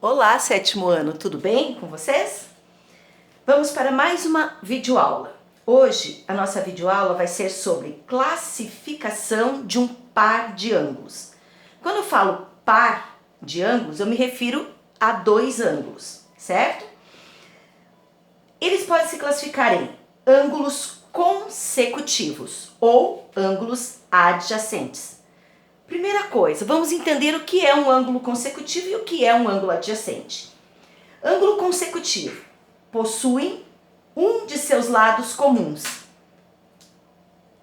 Olá, sétimo ano, tudo bem com vocês? Vamos para mais uma videoaula. Hoje a nossa videoaula vai ser sobre classificação de um par de ângulos. Quando eu falo par de ângulos, eu me refiro a dois ângulos, certo? Eles podem se classificar em ângulos consecutivos ou ângulos adjacentes. Primeira coisa, vamos entender o que é um ângulo consecutivo e o que é um ângulo adjacente. Ângulo consecutivo possui um de seus lados comuns.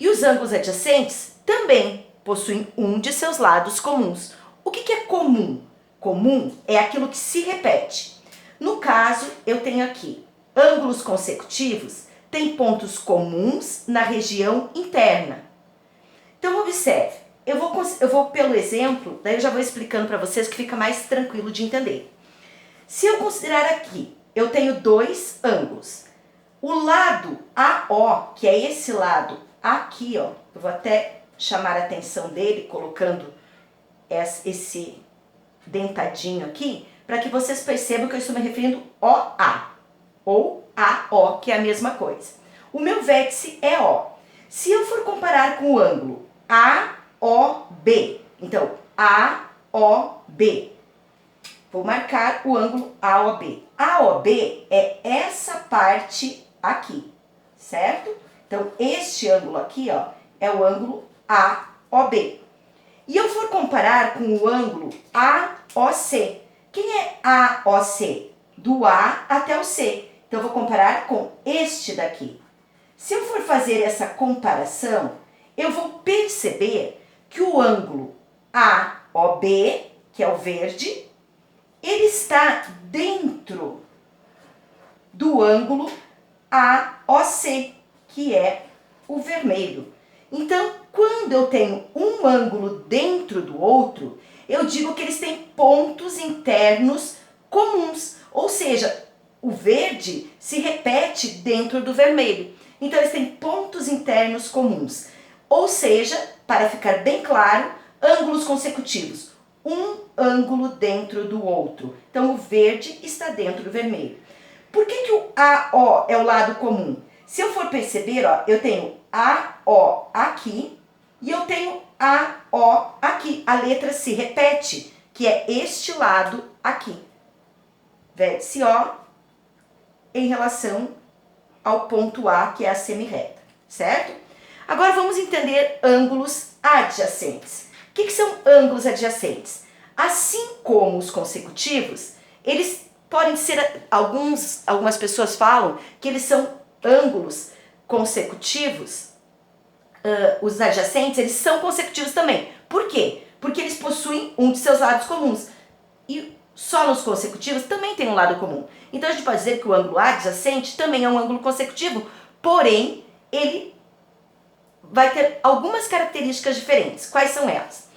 E os ângulos adjacentes também possuem um de seus lados comuns. O que é comum? Comum é aquilo que se repete. No caso, eu tenho aqui ângulos consecutivos, têm pontos comuns na região interna. Então, observe. Eu vou pelo exemplo, daí eu já vou explicando para vocês que fica mais tranquilo de entender. Se eu considerar aqui, eu tenho dois ângulos. O lado AO, que é esse lado aqui, ó, eu vou até chamar a atenção dele colocando esse dentadinho aqui, para que vocês percebam que eu estou me referindo OA, ou AO, que é a mesma coisa. O meu vértice é O. Se eu for comparar com o ângulo AOB, então AOB, vou marcar o ângulo AOB. AOB é essa parte aqui, certo? Então, este ângulo aqui, ó, é o ângulo AOB. E eu for comparar com o ângulo AOC. Quem é AOC? Do A até o C. Então, eu vou comparar com este daqui. Se eu for fazer essa comparação, eu vou perceber que o ângulo AOB, que é o verde, ele está dentro do ângulo AOC, que é o vermelho. Então, quando eu tenho um ângulo dentro do outro, eu digo que eles têm pontos internos comuns, ou seja, o verde se repete dentro do vermelho. Então, eles têm pontos internos comuns. Ou seja, para ficar bem claro, ângulos consecutivos. Um ângulo dentro do outro. Então, o verde está dentro do vermelho. Por que o AO é o lado comum? Se eu for perceber, ó, eu tenho AO aqui e eu tenho AO aqui. A letra se repete, que é este lado aqui. Vértice O em relação ao ponto A, que é a semirreta, certo? Agora vamos entender ângulos adjacentes. O que são ângulos adjacentes? Assim como os consecutivos, eles podem ser, algumas pessoas falam que eles são ângulos consecutivos, os adjacentes, eles são consecutivos também. Por quê? Porque eles possuem um de seus lados comuns. E só nos consecutivos também tem um lado comum. Então a gente pode dizer que o ângulo adjacente também é um ângulo consecutivo, porém ele vai ter algumas características diferentes. Quais são elas?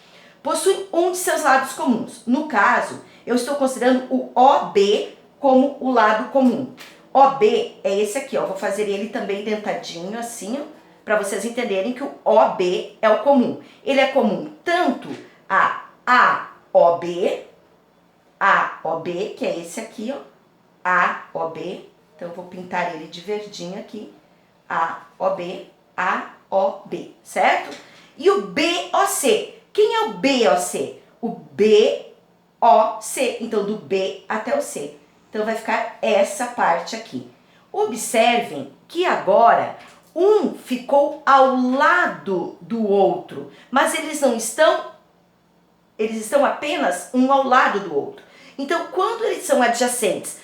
Possui um de seus lados comuns. No caso, eu estou considerando o OB como o lado comum. OB é esse aqui, ó. Vou fazer ele também dentadinho assim, para vocês entenderem que o OB é o comum. Ele é comum tanto a AOB, que é esse aqui, ó. AOB. Então, eu vou pintar ele de verdinho aqui. AOB, AOB, certo? E o BOC. Quem é o BOC? O BOC. Então, do B até o C. Então, vai ficar essa parte aqui. Observem que agora um ficou ao lado do outro, mas eles estão apenas um ao lado do outro. Então, quando eles são adjacentes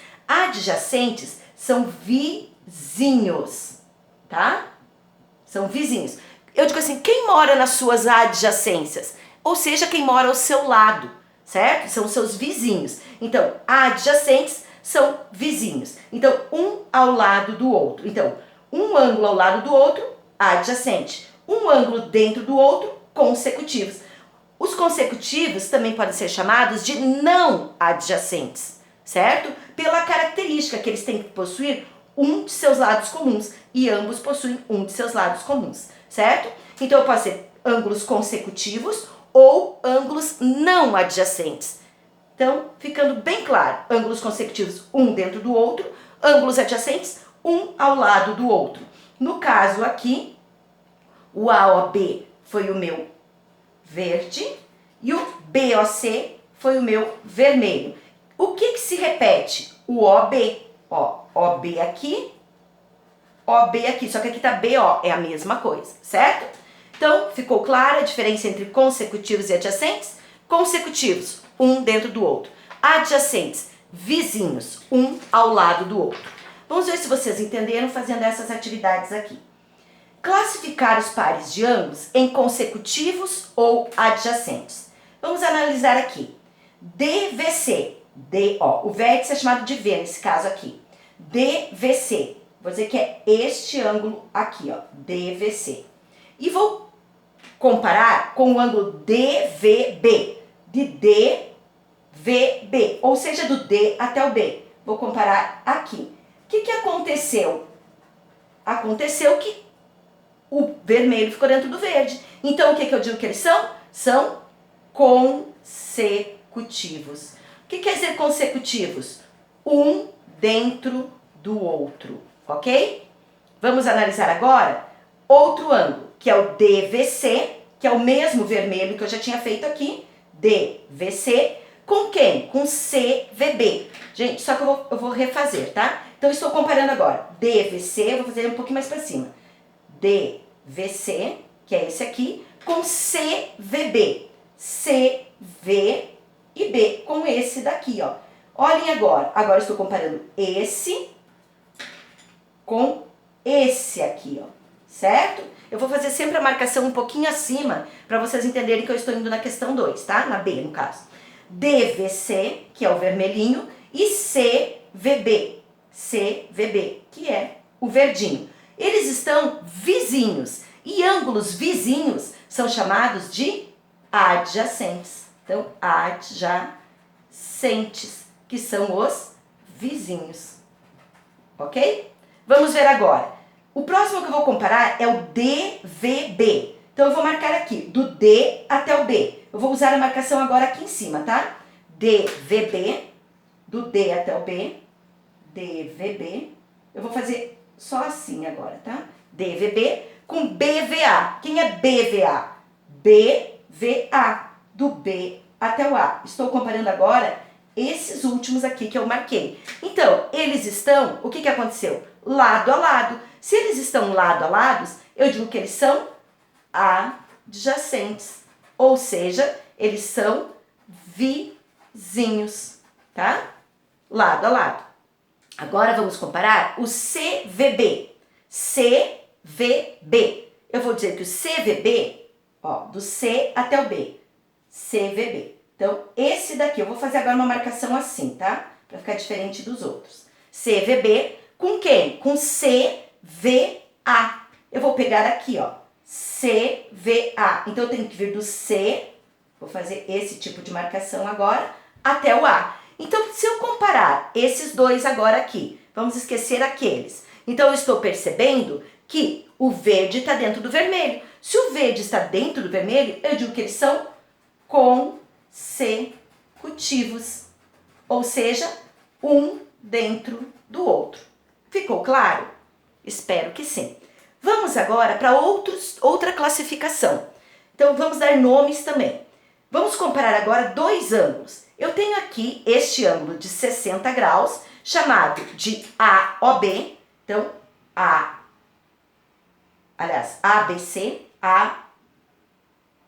são vizinhos, tá? São vizinhos. Eu digo assim, quem mora nas suas adjacências? Ou seja, quem mora ao seu lado, certo? São seus vizinhos. Então, adjacentes são vizinhos. Então, um ao lado do outro. Então, um ângulo ao lado do outro, adjacente. Um ângulo dentro do outro, consecutivos. Os consecutivos também podem ser chamados de não adjacentes, certo? Pela característica que eles têm que possuir um de seus lados comuns e ambos possuem um de seus lados comuns, certo? Então, eu posso ser ângulos consecutivos ou ângulos não adjacentes. Então, ficando bem claro, ângulos consecutivos um dentro do outro, ângulos adjacentes um ao lado do outro. No caso aqui, o AOB foi o meu verde e o BOC foi o meu vermelho. O que se repete? O OB. Ó, OB aqui, OB aqui, só que aqui tá BO, é a mesma coisa, certo? Então, ficou clara a diferença entre consecutivos e adjacentes? Consecutivos, um dentro do outro. Adjacentes, vizinhos, um ao lado do outro. Vamos ver se vocês entenderam fazendo essas atividades aqui. Classificar os pares de ângulos em consecutivos ou adjacentes. Vamos analisar aqui. DVC, o vértice é chamado de V nesse caso aqui. DVC, vou dizer que é este ângulo aqui, ó, DVC. E vou comparar com o ângulo DVB, de DVB, ou seja, do D até o B. Vou comparar aqui. O que aconteceu? Aconteceu que o vermelho ficou dentro do verde. Então, o que eu digo que eles são? São consecutivos. O que quer dizer consecutivos? Um dentro do outro, ok? Vamos analisar agora outro ângulo, que é o DVC, que é o mesmo vermelho que eu já tinha feito aqui, DVC, com quem? Com CVB. Gente, só que eu vou refazer, tá? Então, estou comparando agora DVC, eu vou fazer um pouquinho mais para cima. DVC, que é esse aqui, com CVB. CV e B, com esse daqui, ó. Olhem agora. Agora, estou comparando esse com esse aqui, ó. Certo? Eu vou fazer sempre a marcação um pouquinho acima para vocês entenderem que eu estou indo na questão 2, tá? Na B, no caso. DVC, que é o vermelhinho, e CVB, que é o verdinho. Eles estão vizinhos e ângulos vizinhos são chamados de adjacentes. Então, adjacentes, que são os vizinhos. Ok? Vamos ver agora. O próximo que eu vou comparar é o DVB. Então, eu vou marcar aqui, do D até o B. Eu vou usar a marcação agora aqui em cima, tá? DVB, do D até o B. DVB. Eu vou fazer só assim agora, tá? DVB com BVA. Quem é BVA? BVA, do B até o A. Estou comparando agora esses últimos aqui que eu marquei. Então, eles estão, o que aconteceu? Lado a lado. Se eles estão lado a lado, eu digo que eles são adjacentes. Ou seja, eles são vizinhos, tá? Lado a lado. Agora vamos comparar o CVB. CVB. Eu vou dizer que o CVB, ó, do C até o B. CVB. Então, esse daqui, eu vou fazer agora uma marcação assim, tá? Para ficar diferente dos outros. CVB com quem? Com CVA. Eu vou pegar aqui, ó, CVA. Então, eu tenho que vir do C, vou fazer esse tipo de marcação agora, até o A. Então, se eu comparar esses dois agora aqui, vamos esquecer aqueles. Então, eu estou percebendo que o verde está dentro do vermelho. Se o verde está dentro do vermelho, eu digo que eles são consecutivos. Ou seja, um dentro do outro. Ficou claro? Espero que sim. Vamos agora para outra classificação. Então, vamos dar nomes também. Vamos comparar agora dois ângulos. Eu tenho aqui este ângulo de 60 graus, chamado de AOB. Então, ABC, A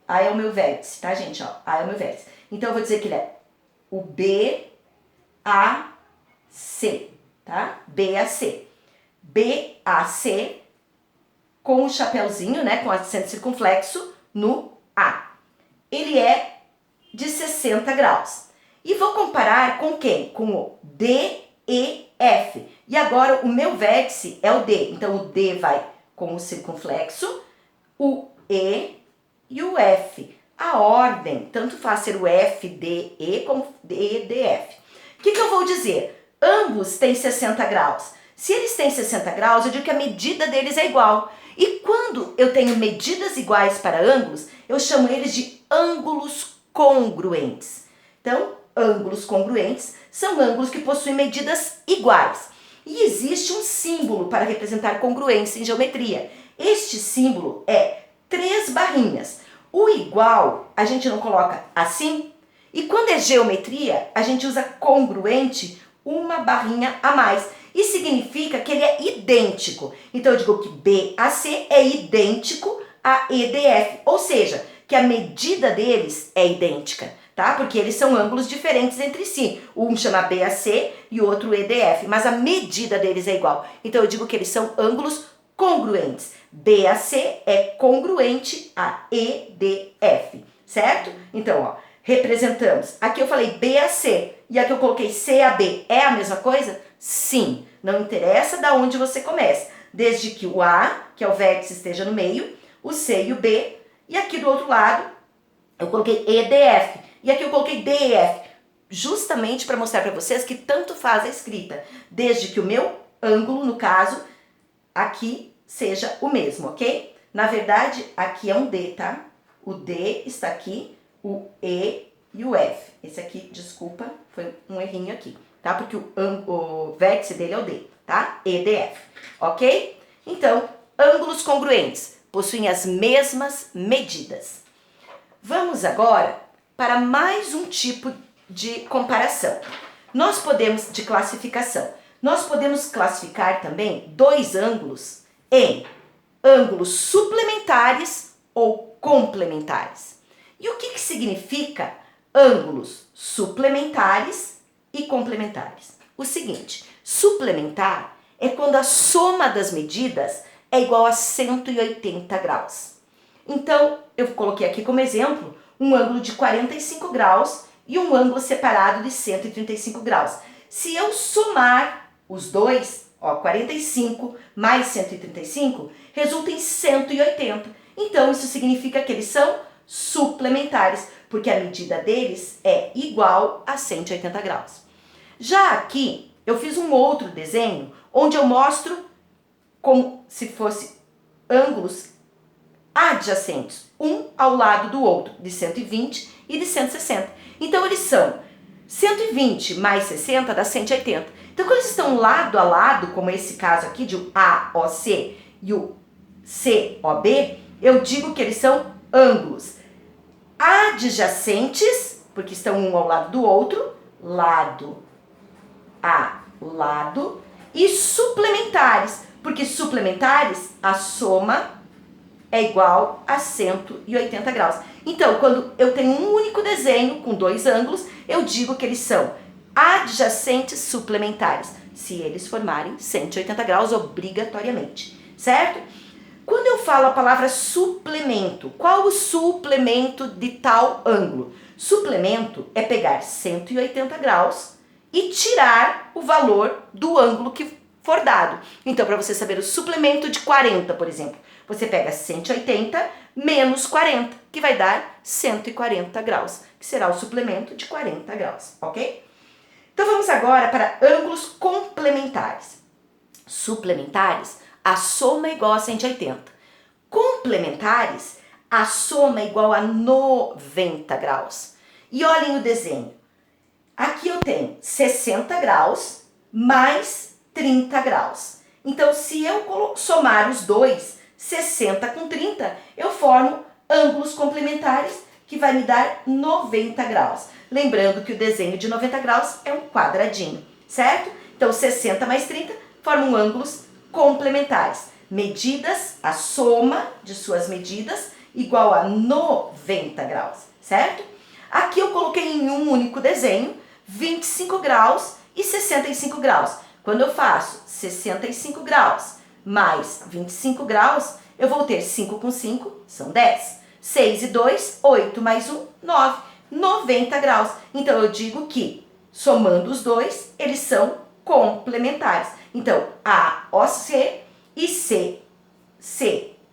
é o meu vértice, tá, gente? Ó, A é o meu vértice. Então, eu vou dizer que ele é o BAC, tá? BAC. BAC com o chapéuzinho, né? Com acento circunflexo no A. Ele é de 60 graus. E vou comparar com quem? Com o DEF. E agora o meu vértice é o D. Então o D vai com o circunflexo, o E e o F. A ordem, tanto faz ser o F, D, E como D, D, F. O que eu vou dizer? Ambos têm 60 graus. Se eles têm 60 graus, eu digo que a medida deles é igual. E quando eu tenho medidas iguais para ângulos, eu chamo eles de ângulos congruentes. Então, ângulos congruentes são ângulos que possuem medidas iguais. E existe um símbolo para representar congruência em geometria. Este símbolo é 3 barrinhas. O igual a gente não coloca assim, e quando é geometria a gente usa congruente, uma barrinha a mais. E significa que ele é idêntico. Então eu digo que BAC é idêntico a EDF, ou seja, que a medida deles é idêntica, tá? Porque eles são ângulos diferentes entre si. Um chama BAC e o outro EDF, mas a medida deles é igual. Então eu digo que eles são ângulos congruentes. BAC é congruente a EDF, certo? Então, ó, representamos. Aqui eu falei BAC e aqui eu coloquei CAB. É a mesma coisa? Sim. Não interessa de onde você começa. Desde que o A, que é o vértice, esteja no meio, o C e o B. E aqui do outro lado eu coloquei EDF. E aqui eu coloquei DEF. Justamente para mostrar para vocês que tanto faz a escrita. Desde que o meu ângulo, no caso, aqui seja o mesmo, ok? Na verdade, aqui é um D, tá? O D está aqui, o E e o F. Esse aqui, desculpa, foi um errinho aqui, tá? Porque o vértice dele é o D, tá? EDF, ok? Então, ângulos congruentes possuem as mesmas medidas. Vamos agora para mais um tipo de comparação. De classificação. Nós podemos classificar também 2 ângulos em ângulos suplementares ou complementares. E o que significa ângulos suplementares e complementares? O seguinte, suplementar é quando a soma das medidas é igual a 180 graus. Então, eu coloquei aqui como exemplo um ângulo de 45 graus e um ângulo separado de 135 graus. Se eu somar os dois, ó, 45 mais 135, resulta em 180. Então, isso significa que eles são suplementares, porque a medida deles é igual a 180 graus. Já aqui, eu fiz um outro desenho, onde eu mostro como se fosse ângulos adjacentes, um ao lado do outro, de 120 e de 160. Então, eles são 120 mais 60 dá 180. Então, quando eles estão lado a lado, como esse caso aqui de o AOC e o COB, eu digo que eles são ângulos adjacentes, porque estão um ao lado do outro, lado a lado, e suplementares, porque suplementares, a soma é igual a 180 graus. Então, quando eu tenho um único desenho com 2 ângulos, eu digo que eles são adjacentes suplementares, se eles formarem 180 graus obrigatoriamente, certo? Quando eu falo a palavra suplemento, qual o suplemento de tal ângulo? Suplemento é pegar 180 graus e tirar o valor do ângulo que for dado. Então, para você saber o suplemento de 40, por exemplo, você pega 180 menos 40, que vai dar 140 graus, que será o suplemento de 40 graus, ok? Então, vamos agora para ângulos complementares. Suplementares, a soma é igual a 180. Complementares, a soma é igual a 90 graus. E olhem o desenho. Aqui eu tenho 60 graus mais 30 graus. Então, se eu somar os dois, 60 com 30, eu formo ângulos complementares que vai me dar 90 graus. Lembrando que o desenho de 90 graus é um quadradinho, certo? Então, 60 mais 30 formam ângulos complementares. Medidas, a soma de suas medidas, igual a 90 graus, certo? Aqui eu coloquei em um único desenho 25 graus e 65 graus. Quando eu faço 65 graus mais 25 graus, eu vou ter 5 com 5, são 10. 6 e 2, 8 mais 1, 9. 90 graus. Então, eu digo que, somando os dois, eles são complementares. Então, AOC e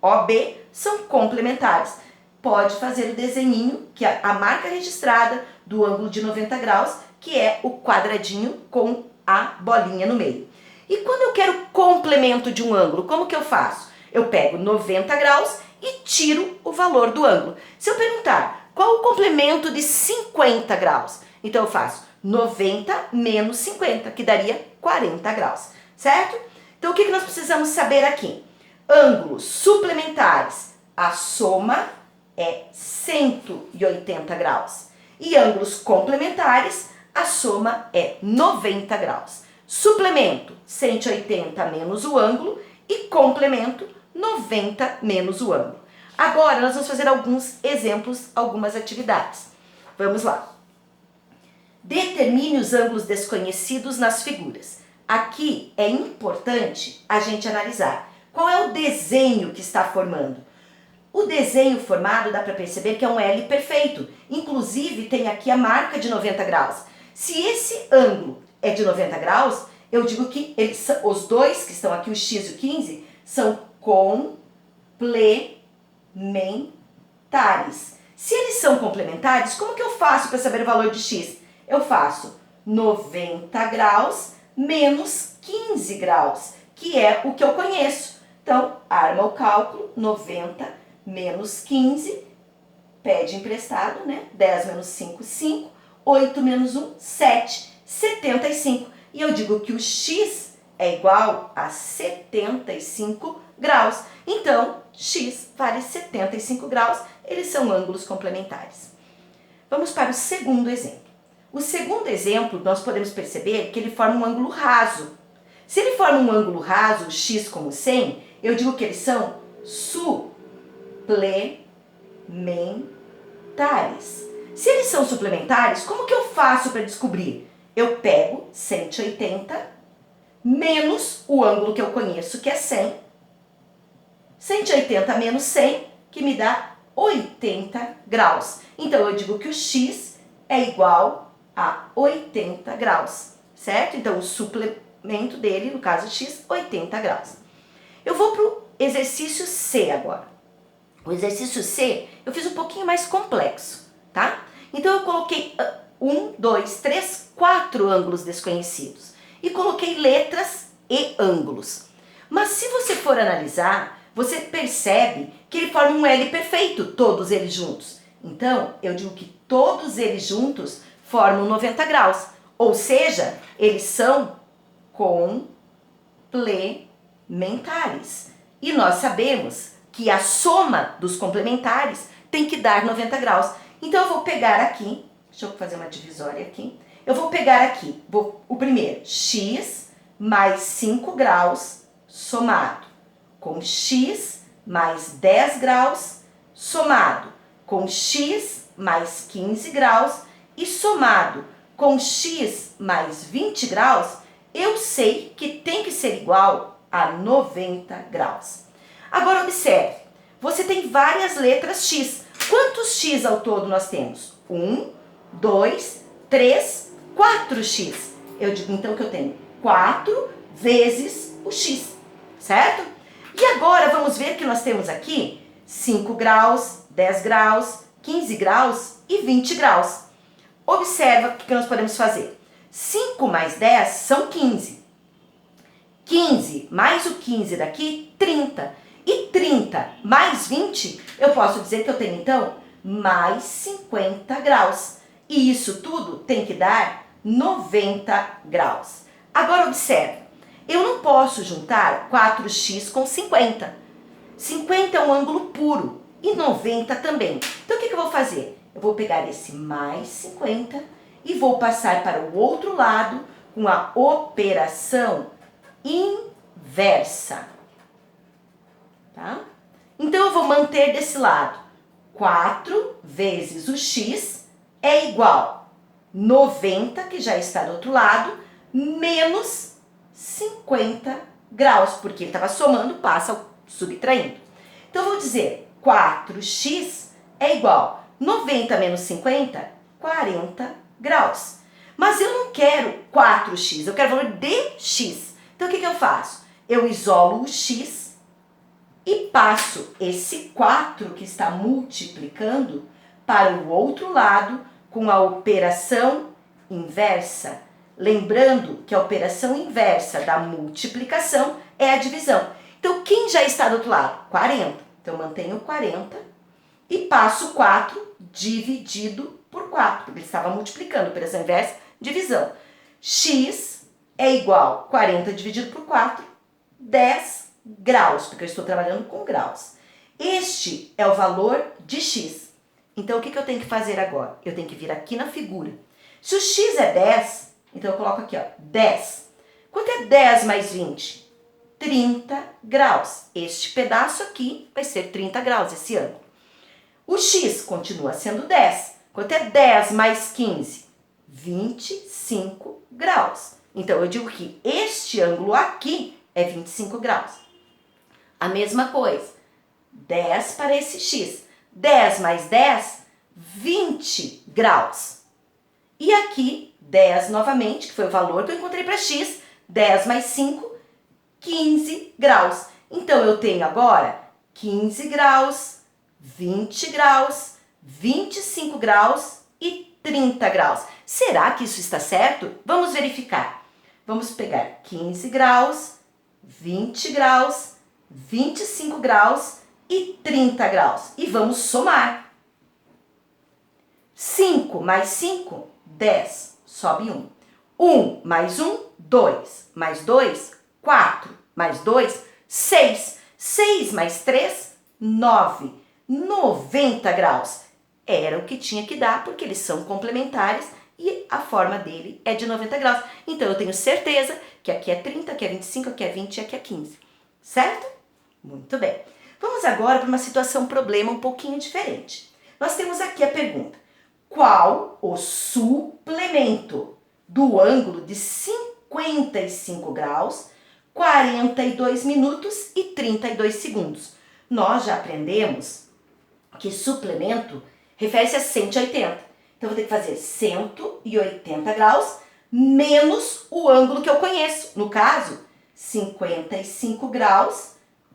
COB são complementares. Pode fazer o desenhinho, que é a marca registrada do ângulo de 90 graus, que é o quadradinho com a bolinha no meio. E quando eu quero complemento de um ângulo, como que eu faço? Eu pego 90 graus e tiro o valor do ângulo. Se eu perguntar, qual o complemento de 50 graus? Então eu faço 90 menos 50, que daria 40 graus, certo? Então o que nós precisamos saber aqui? Ângulos suplementares, a soma é 180 graus. E ângulos complementares, a soma é 90 graus. Suplemento, 180 menos o ângulo, e complemento, 90 menos o ângulo. Agora nós vamos fazer alguns exemplos, algumas atividades. Vamos lá. Determine os ângulos desconhecidos nas figuras. Aqui é importante a gente analisar qual é o desenho que está formando. O desenho formado dá para perceber que é um L perfeito. Inclusive tem aqui a marca de 90 graus. Se esse ângulo é de 90 graus, eu digo que os dois que estão aqui, o x e o 15, são complementares. Se eles são complementares, como que eu faço para saber o valor de x? Eu faço 90 graus menos 15 graus, que é o que eu conheço. Então, arma o cálculo, 90 menos 15, pede emprestado, né? 10 menos 5, 5, 8 menos 1, 7, 75. E eu digo que o x é igual a 75 graus. Então, x vale 75 graus, eles são ângulos complementares. Vamos para o segundo exemplo. O segundo exemplo, nós podemos perceber que ele forma um ângulo raso. Se ele forma um ângulo raso, x como 100, eu digo que eles são suplementares. Se eles são suplementares, como que eu faço para descobrir? Eu pego 180 menos o ângulo que eu conheço, que é 100. 180 menos 100, que me dá 80 graus. Então, eu digo que o x é igual a 80 graus, certo? Então, o suplemento dele, no caso x, 80 graus. Eu vou para o exercício C agora. O exercício C, eu fiz um pouquinho mais complexo, tá? Então, eu coloquei 1, 2, 3, 4 ângulos desconhecidos. E coloquei letras e ângulos. Mas se você for analisar, você percebe que ele forma um L perfeito, todos eles juntos. Então, eu digo que todos eles juntos formam 90 graus. Ou seja, eles são complementares. E nós sabemos que a soma dos complementares tem que dar 90 graus. Então, eu vou pegar aqui, deixa eu fazer uma divisória aqui. Eu vou pegar aqui, o primeiro, x mais 5 graus somado com x mais 10 graus somado com x mais 15 graus e somado com x mais 20 graus, eu sei que tem que ser igual a 90 graus. Agora observe, você tem várias letras x. Quantos x ao todo nós temos? 1, 2, 3, 4x. Eu digo então que eu tenho 4 vezes o x, certo? E agora vamos ver que nós temos aqui 5 graus, 10 graus, 15 graus e 20 graus. Observa o que nós podemos fazer. 5 mais 10 são 15. 15 mais o 15 daqui, 30. E 30 mais 20, eu posso dizer que eu tenho então mais 50 graus. E isso tudo tem que dar 90 graus. Agora observe, eu não posso juntar 4x com 50. 50 é um ângulo puro e 90 também. Então o que eu vou fazer? Eu vou pegar esse mais 50 e vou passar para o outro lado com a operação inversa. Tá? Então eu vou manter desse lado. 4 vezes o x é igual 90, que já está do outro lado, menos 50 graus, porque ele estava somando, passa subtraindo. Então eu vou dizer 4x é igual 90 menos 50, 40 graus. Mas eu não quero 4x, eu quero o valor de x. Então o que eu faço? Eu isolo o x e passo esse 4 que está multiplicando para o outro lado com a operação inversa. Lembrando que a operação inversa da multiplicação é a divisão. Então, quem já está do outro lado? 40. Então, eu mantenho 40 e passo 4 dividido por 4, porque ele estava multiplicando, operação inversa, divisão. X é igual a 40 dividido por 4, 10 graus, porque eu estou trabalhando com graus. Este é o valor de x. Então, o que eu tenho que fazer agora? Eu tenho que vir aqui na figura. Se o x é 10, então eu coloco aqui, ó, 10. Quanto é 10 mais 20? 30 graus. Este pedaço aqui vai ser 30 graus, esse ângulo. O x continua sendo 10. Quanto é 10 mais 15? 25 graus. Então, eu digo que este ângulo aqui é 25 graus. A mesma coisa, 10 para esse x. 10 mais 10, 20 graus. E aqui, 10 novamente, que foi o valor que eu encontrei para x. 10 mais 5, 15 graus. Então, eu tenho agora 15 graus, 20 graus, 25 graus e 30 graus. Será que isso está certo? Vamos verificar. Vamos pegar 15 graus, 20 graus, 25 graus e 30 graus. E vamos somar. 5 mais 5, 10. Sobe 1. 1 mais 1, 2. Mais 2, 4. Mais 2, 6. 6 mais 3, 9. 90 graus. Era o que tinha que dar, porque eles são complementares e a forma dele é de 90 graus. Então, eu tenho certeza que aqui é 30, aqui é 25, aqui é 20 e aqui é 15. Certo? Muito bem. Vamos agora para uma situação problema um pouquinho diferente. Nós temos aqui a pergunta. Qual o suplemento do ângulo de 55 graus, 42 minutos e 32 segundos? Nós já aprendemos que suplemento refere-se a 180. Então, eu vou ter que fazer 180 graus menos o ângulo que eu conheço. No caso, 55 graus,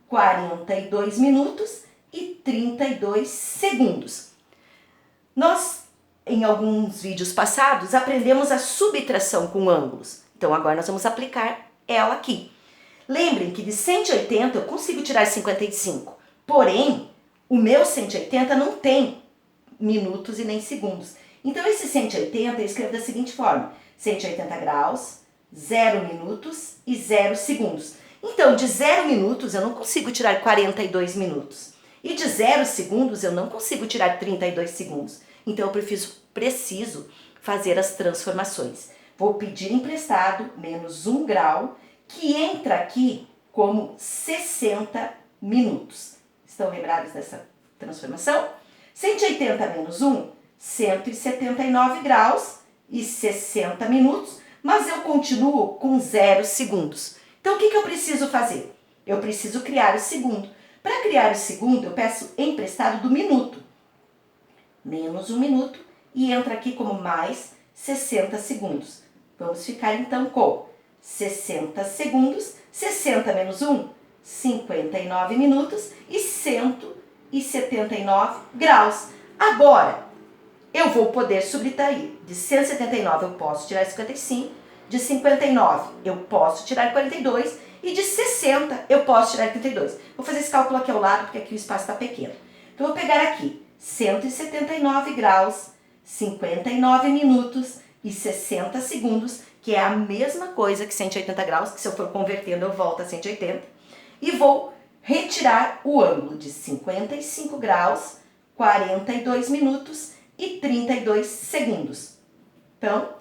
42 minutos e 32 segundos. Nós, em alguns vídeos passados, aprendemos a subtração com ângulos. Então, agora nós vamos aplicar ela aqui. Lembrem que de 180 eu consigo tirar 55. Porém, o meu 180 não tem minutos e nem segundos. Então, esse 180 eu escrevo da seguinte forma. 180 graus, 0 minutos e 0 segundos. Então, de 0 minutos eu não consigo tirar 42 minutos. E de 0 segundos eu não consigo tirar 32 segundos. Então, eu preciso fazer as transformações. Vou pedir emprestado menos 1 grau, que entra aqui como 60 minutos. Estão lembrados dessa transformação? 180 menos 1, 179 graus e 60 minutos, mas eu continuo com 0 segundos. Então, o que eu preciso fazer? Eu preciso criar o segundo. Para criar o segundo, eu peço emprestado do minuto. Menos 1 minuto e entra aqui como mais 60 segundos. Vamos ficar então com 60 segundos, 60 menos 1, 59 minutos e 179 graus. Agora, eu vou poder subtrair. De 179 eu posso tirar 55, de 59 eu posso tirar 42 e de 60 eu posso tirar 32. Vou fazer esse cálculo aqui ao lado, porque aqui o espaço está pequeno. Então, eu vou pegar aqui 179 graus, 59 minutos e 60 segundos, que é a mesma coisa que 180 graus, que se eu for convertendo eu volto a 180. E vou retirar o ângulo de 55 graus, 42 minutos e 32 segundos. Então,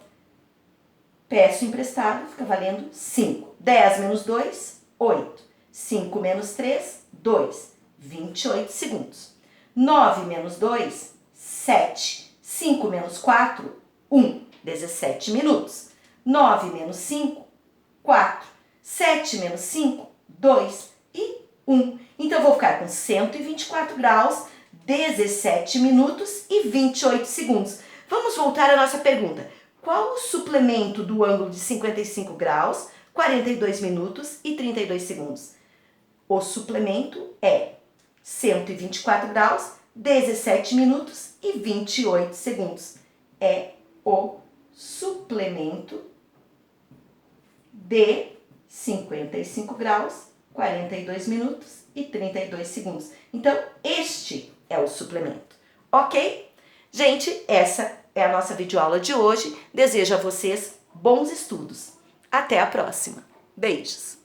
peço emprestado, fica valendo 5. 10 menos 2, 8. 5 menos 3, 2. 28 segundos. 9 menos 2, 7. 5 menos 4, 1. 17 minutos. 9 menos 5, 4. 7 menos 5, 2 e 1. Então, eu vou ficar com 124 graus, 17 minutos e 28 segundos. Vamos voltar à nossa pergunta. Qual o suplemento do ângulo de 55 graus, 42 minutos e 32 segundos? O suplemento é 124 graus, 17 minutos e 28 segundos. É o suplemento de 55 graus, 42 minutos e 32 segundos. Então, este é o suplemento. Ok? Gente, essa é a nossa videoaula de hoje. Desejo a vocês bons estudos. Até a próxima. Beijos!